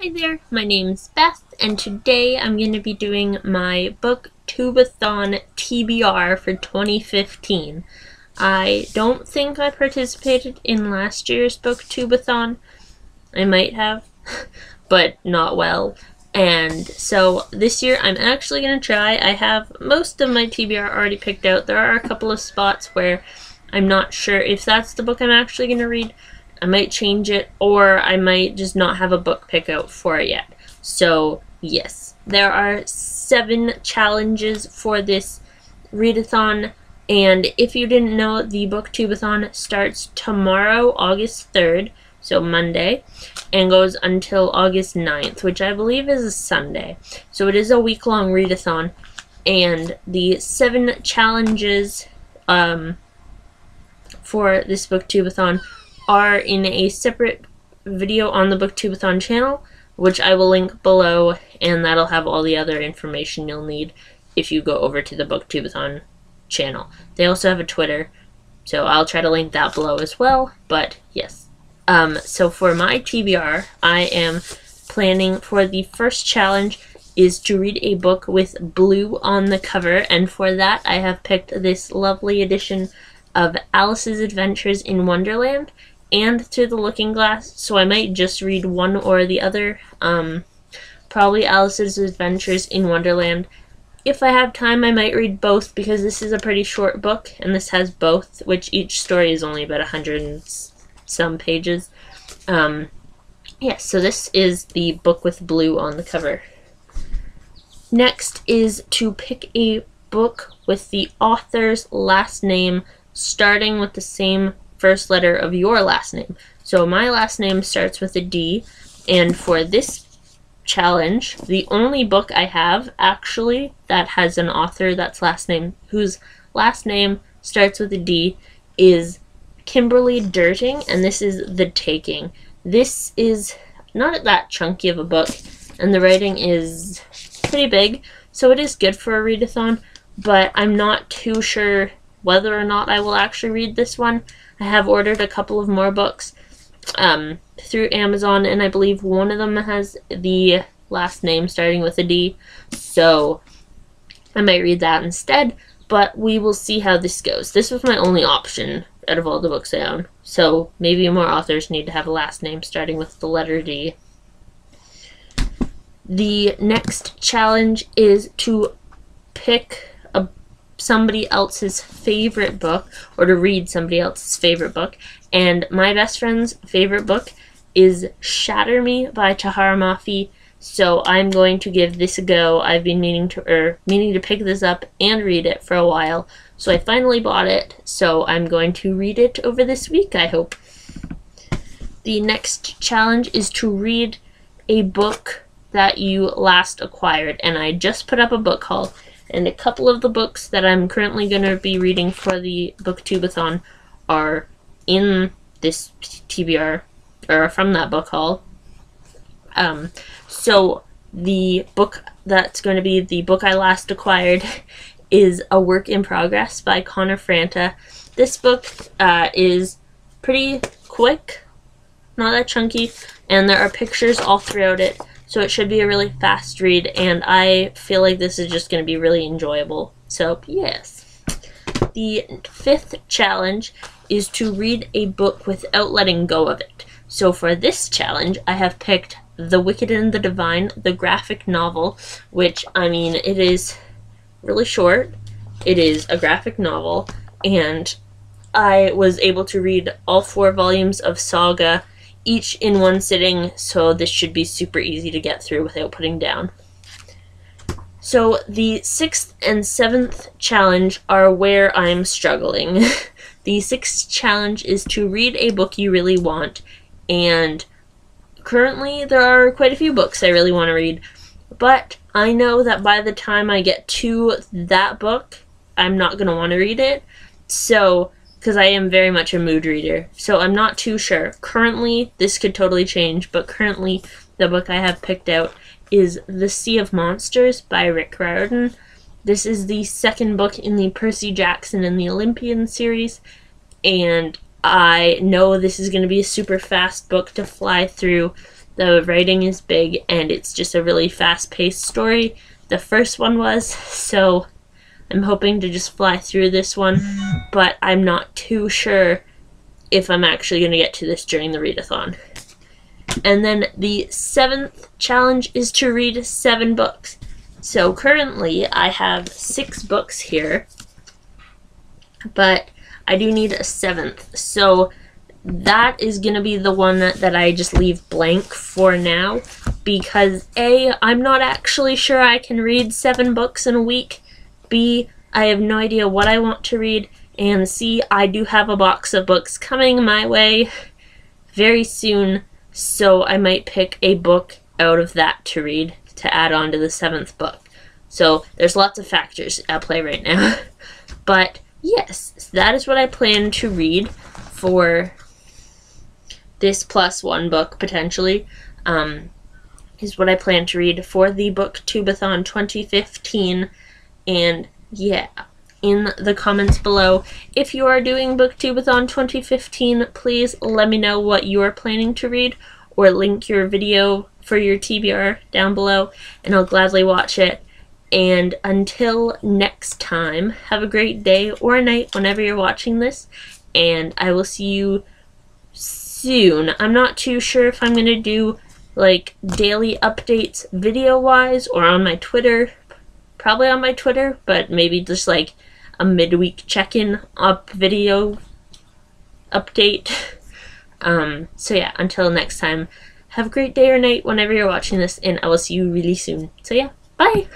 Hi there, my name's Beth, and today I'm going to be doing my Booktube-a-thon TBR for 2015. I don't think I participated in last year's Booktube-a-thon. I might have, but not well. And so this year I'm actually going to try. I have most of my TBR already picked out. There are a couple of spots where I'm not sure if that's the book I'm actually going to read. I might change it, or I might just not have a book pick out for it yet. So yes, there are 7 challenges for this readathon, and if you didn't know, the Booktube-a-thon starts tomorrow, August 3rd, so Monday, and goes until August 9th, which I believe is a Sunday. So it is a week-long readathon, and the 7 challenges for this Booktube-a-thon are in a separate video on the Booktube-a-thon channel, which I will link below, and that'll have all the other information you'll need if you go over to the Booktube-a-thon channel. They also have a Twitter, so I'll try to link that below as well, but yes. So for my TBR, I am planning for the first challenge is to read a book with blue on the cover, and for that I have picked this lovely edition of Alice's Adventures in Wonderland and Through the Looking Glass, so I might just read one or the other. Probably Alice's Adventures in Wonderland. If I have time, I might read both, because this is a pretty short book, and this has both, which each story is only about 100 and some pages. Yes, so this is the book with blue on the cover. Next is to pick a book with the author's last name starting with the same first letter of your last name. So my last name starts with a D, and for this challenge, the only book I have actually that has an author whose last name starts with a D is Kimberly Durting, and this is The Taking. This is not that chunky of a book, and the writing is pretty big, so it is good for a readathon, but I'm not too sure whether or not I will actually read this one. I have ordered a couple of more books through Amazon, and I believe one of them has the last name starting with a D, so I might read that instead, but we will see how this goes. This was my only option out of all the books I own, so maybe more authors need to have a last name starting with the letter D. The next challenge is to pick somebody else's favorite book, or to read somebody else's favorite book, and my best friend's favorite book is Shatter Me by Tahara Mafi, so I'm going to give this a go. I've been meaning to pick this up and read it for a while, so I finally bought it, so I'm going to read it over this week, I hope. The next challenge is to read a book that you last acquired, and I just put up a book haul, and a couple of the books that I'm currently going to be reading for the Booktube-a-thon are in this TBR, or from that book haul. So the book that's going to be the book I last acquired is A Work in Progress by Connor Franta. This book is pretty quick, not that chunky, and there are pictures all throughout it, so it should be a really fast read, and I feel like this is just going to be really enjoyable. So, yes. The 5th challenge is to read a book without letting go of it. So for this challenge, I have picked The Wicked and the Divine, the graphic novel, which, I mean, it is really short. It is a graphic novel, and I was able to read all 4 volumes of Saga, each in one sitting, so this should be super easy to get through without putting down. So the 6th and 7th challenge are where I'm struggling. The 6th challenge is to read a book you really want, and currently there are quite a few books I really want to read, but I know that by the time I get to that book, I'm not going to want to read it, so because I am very much a mood reader, so I'm not too sure. Currently, this could totally change, but currently the book I have picked out is The Sea of Monsters by Rick Riordan. This is the 2nd book in the Percy Jackson and the Olympian series, and I know this is going to be a super fast book to fly through. The writing is big, and it's just a really fast-paced story. The first one was, so I'm hoping to just fly through this one, but I'm not too sure if I'm actually going to get to this during the readathon. And then the 7th challenge is to read 7 books. So currently I have 6 books here, but I do need a 7th. So that is going to be the one that I just leave blank for now, because A, I'm not actually sure I can read 7 books in a week. B, I have no idea what I want to read. And C, I do have a box of books coming my way very soon, so I might pick a book out of that to read to add on to the 7th book. So there's lots of factors at play right now. But yes, that is what I plan to read for this plus 1 book, potentially, is what I plan to read for the Booktube-a-thon 2015. And yeah, in the comments below, if you are doing Booktube-a-thon 2015, please let me know what you are planning to read, or link your video for your TBR down below, and I'll gladly watch it. And until next time, have a great day or night whenever you're watching this, and I will see you soon. I'm not too sure if I'm going to do like daily updates video-wise or on my Twitter. Probably on my Twitter, but maybe just like a midweek check-in up video update. So yeah, until next time, have a great day or night whenever you're watching this, and I will see you really soon. So yeah, bye!